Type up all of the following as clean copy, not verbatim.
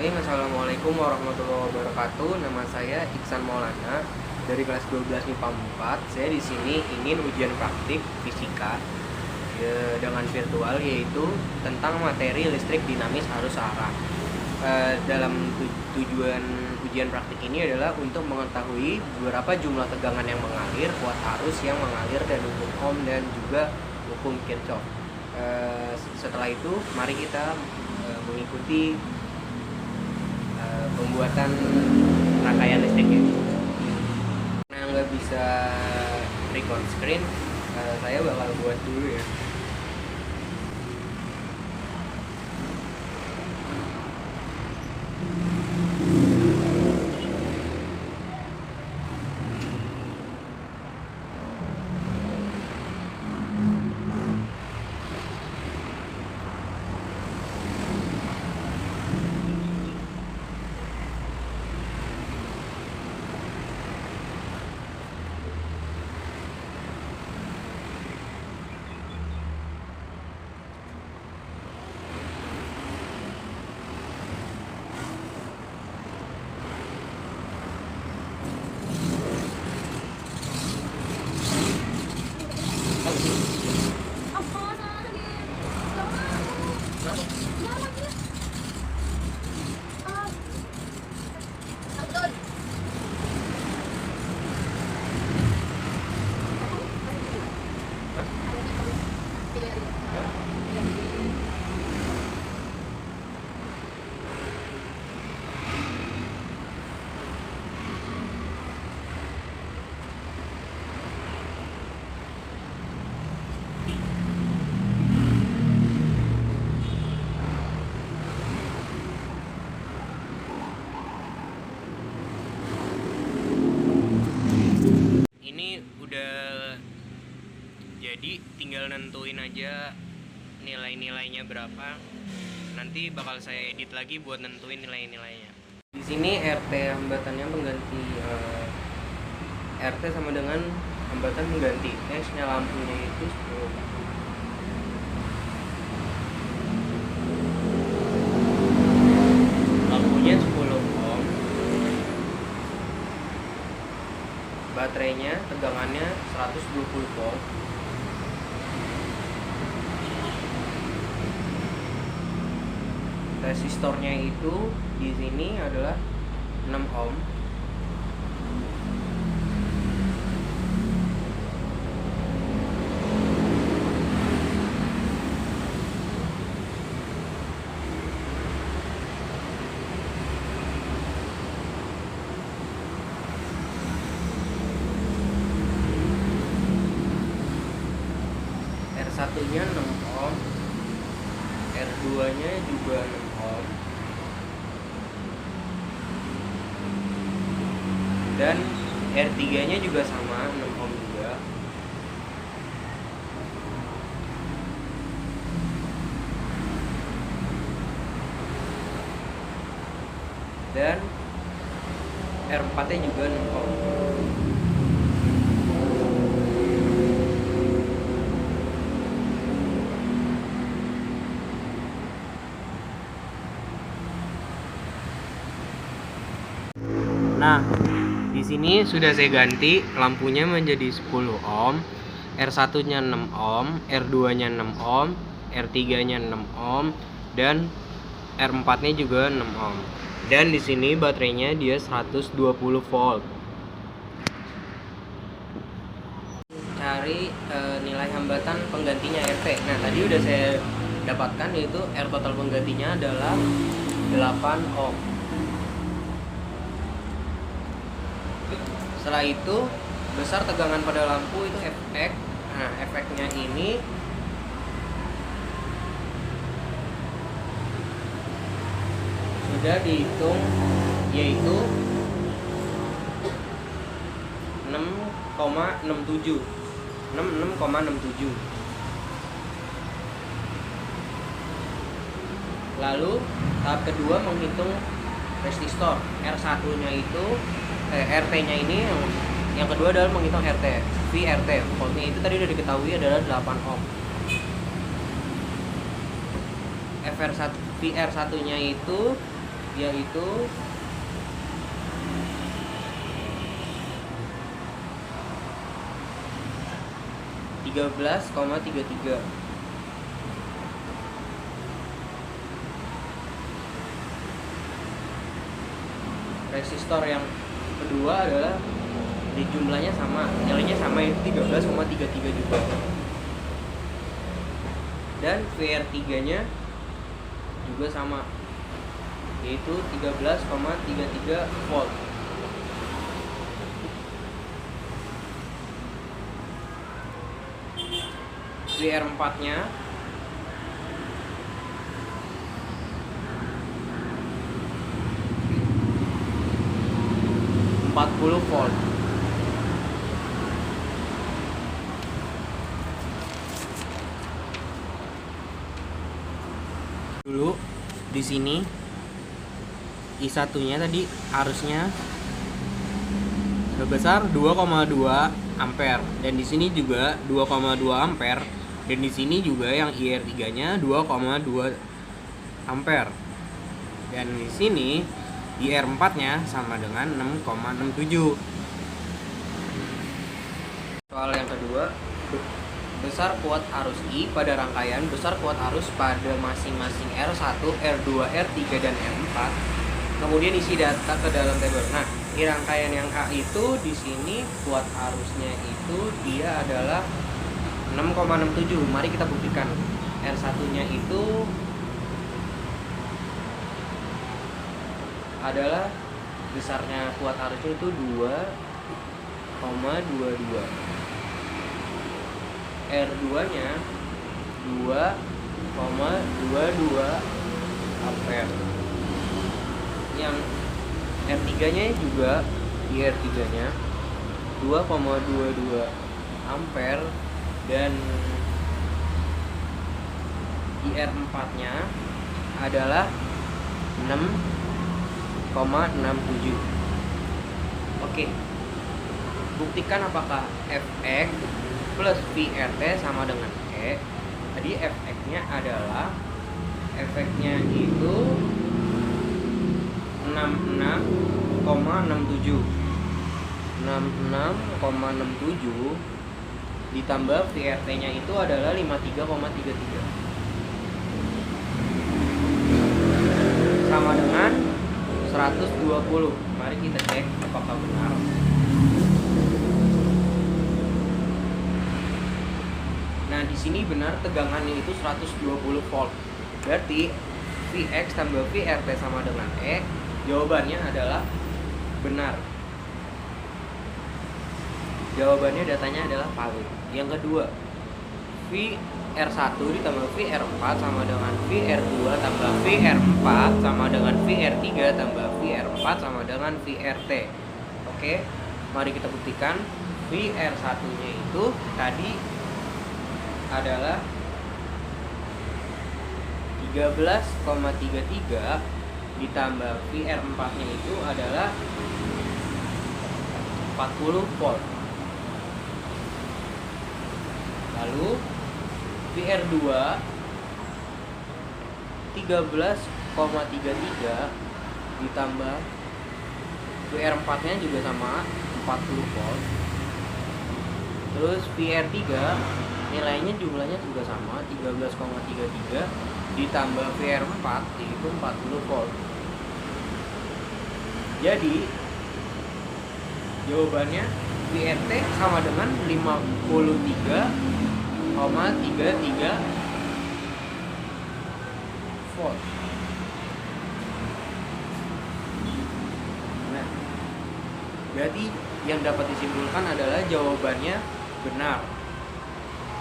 Bismillahirrahmanirrahim. Assalamualaikum warahmatullahi wabarakatuh. Nama saya Iksan Maulana dari kelas 12 MIPA 4. Saya di sini ingin ujian praktik fisika dengan virtual, yaitu tentang materi listrik dinamis arus arah. Dalam tujuan ujian praktik ini adalah untuk mengetahui beberapa jumlah tegangan yang mengalir, kuat arus yang mengalir, dan hukum Ohm dan juga hukum Kirchhoff. Setelah itu, mari kita mengikuti pembuatan rangkaian listriknya. Karena nggak bisa record screen, saya bakal buat dulu ya. Ini udah jadi, tinggal nentuin aja nilai-nilainya berapa. Nanti bakal saya edit lagi buat nentuin nilai-nilainya. Di sini RT hambatannya pengganti RT sama dengan hambatan pengganti S-nya lampunya itu 10. Lampunya 10 ohm. Baterainya tegangannya 120 volt. Resistornya itu di sini adalah 6 ohm. R1-nya 6 ohm, R2-nya juga 6 ohm, dan R3-nya juga sama 6 ohm juga. Dan R4-nya juga 6 ohm. Nah, di sini sudah saya ganti lampunya menjadi 10 ohm, R1-nya 6 ohm, R2-nya 6 ohm, R3-nya 6 ohm, dan R4-nya juga 6 ohm. Dan di sini baterainya dia 120 volt. Cari nilai hambatan penggantinya RT. Nah, tadi udah saya dapatkan, yaitu R total penggantinya adalah 8 ohm. Setelah itu, besar tegangan pada lampu itu efek. Nah, efeknya ini sudah dihitung, yaitu 6,67. Lalu tahap kedua menghitung resistor. R1-nya itu RT-nya ini yang kedua adalah menghitung RT, VRT. Voltnya itu tadi udah diketahui adalah 8 ohm. VR1-nya itu yaitu 13,33. Resistor yang kedua adalah di jumlahnya sama, nilainya sama, yaitu 13,33 juga. Dan VR3 nya juga sama, yaitu 13,33 volt. VR4 nya ...40 volt. Dulu di sini I1 nya tadi harusnya sebesar 2,2 ampere, dan di sini juga 2,2 ampere, dan di sini juga yang IR3 nya 2,2 ampere, dan di sini IR4 nya sama dengan 6,67. Soal yang kedua, besar kuat arus I pada rangkaian besar kuat arus pada masing-masing R1, R2, R3, dan R4. Kemudian isi data ke dalam tabel. Nah, di rangkaian yang A itu di sini kuat arusnya itu dia adalah 6,67. Mari kita buktikan. R1-nya itu adalah besarnya kuat arusnya itu 2,22. R2-nya 2,22 ampere. Yang R3-nya juga, di R3-nya 2,22 ampere, dan IR4-nya adalah 6,67. Oke. Buktikan apakah Fx plus VRT sama dengan E. Jadi Fx-nya adalah efeknya itu 66,67 ditambah VRT-nya itu adalah 53,33 sama dengan 120. Mari kita cek apakah benar. Nah, di sini benar tegangannya itu 120 volt. Berarti Vx tambah VRT sama dengan E. Jawabannya adalah benar. Jawabannya datanya adalah valid. Yang kedua, VR1 ditambah VR4 sama dengan VR2 tambah VR4 sama dengan VR3 tambah VR4 sama dengan VRT. Oke, mari kita buktikan. VR1-nya itu tadi adalah 13,33 ditambah VR4-nya itu adalah 40 volt. Lalu VR2 13,33 ditambah VR4-nya juga sama 40 volt. Terus VR3 nilainya jumlahnya juga sama 13,33 ditambah VR4 yaitu 40 volt. Jadi jawabannya VRT sama dengan 53,33 volt. Nah, berarti yang dapat disimpulkan adalah jawabannya benar.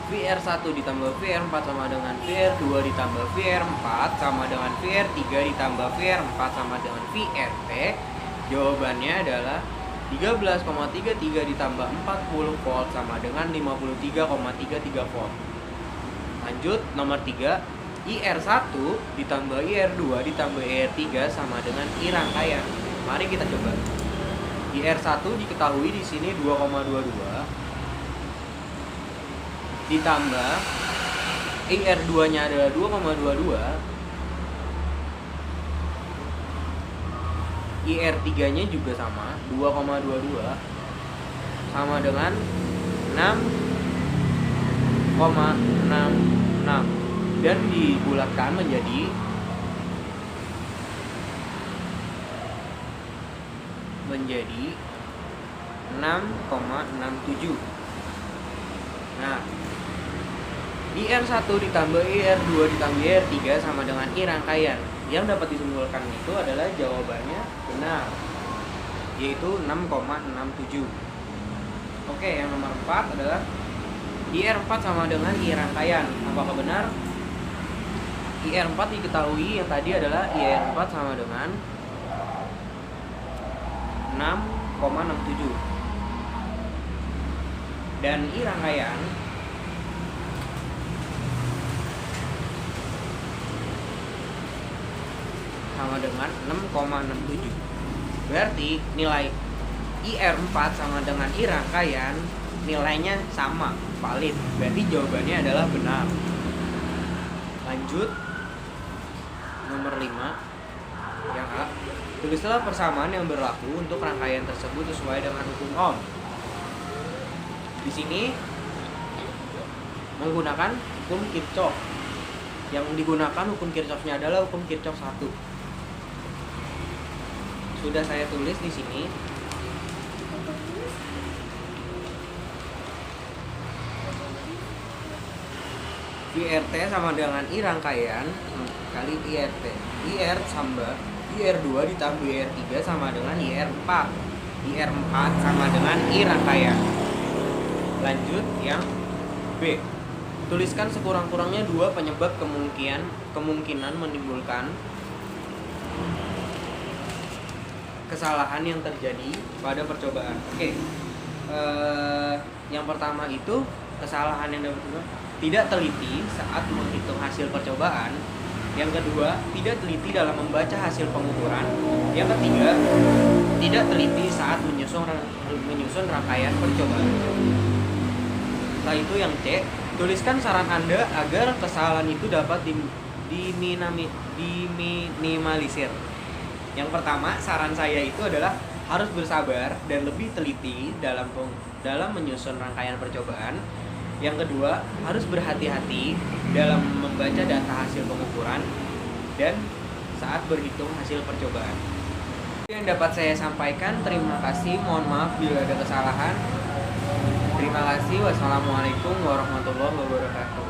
VR1 ditambah VR4 sama dengan VR2 ditambah VR4 sama dengan VR3 ditambah VR4 sama dengan VRT. Jawabannya adalah 13,33 ditambah 40 volt sama dengan 53,33 volt. Lanjut nomor 3, IR1 ditambah IR2 ditambah IR3 sama dengan I rangkaian. Mari kita coba. IR1 diketahui di sini 2,22 ditambah IR2-nya adalah 2,22 IR3-nya juga sama, 2,22 sama dengan 6,66 dan dibulatkan menjadi 6,67. Nah, IR1 ditambah IR2 ditambah IR3 sama dengan I rangkaian. Yang dapat disimpulkan itu adalah jawabannya benar, yaitu 6,67. Oke, yang nomor 4 adalah IR4 sama dengan I rangkaian. Apakah benar? IR4 diketahui yang tadi adalah IR4 sama dengan 6,67. Dan I rangkaian sama dengan 6,67. Berarti nilai IR4 sama dengan I rangkaian nilainya sama, valid. Berarti jawabannya adalah benar. Lanjut nomor 5 yang A. Tulislah persamaan yang berlaku untuk rangkaian tersebut sesuai dengan hukum Ohm. Di sini menggunakan hukum Kirchhoff. Yang digunakan hukum Kirchhoff-nya adalah hukum Kirchhoff 1. Sudah saya tulis di sini. IRT sama dengan I rangkaian kali IRT. IR tambah IR2 ditambah IR3 sama dengan IR4. IR4 sama dengan I rangkaian. Lanjut yang B. Tuliskan sekurang-kurangnya 2 penyebab kemungkinan menimbulkan kesalahan yang terjadi pada percobaan. Oke. Yang pertama itu kesalahan yang dapat tidak teliti saat menghitung hasil percobaan. Yang kedua, tidak teliti dalam membaca hasil pengukuran. Yang ketiga, tidak teliti saat menyusun rangkaian percobaan. Setelah itu yang C, tuliskan saran Anda agar kesalahan itu dapat diminimalisir. Yang pertama, saran saya itu adalah harus bersabar dan lebih teliti dalam menyusun rangkaian percobaan. Yang kedua, harus berhati-hati dalam membaca data hasil pengukuran dan saat berhitung hasil percobaan. Yang dapat saya sampaikan, terima kasih. Mohon maaf bila ada kesalahan. Terima kasih. Wassalamualaikum warahmatullahi wabarakatuh.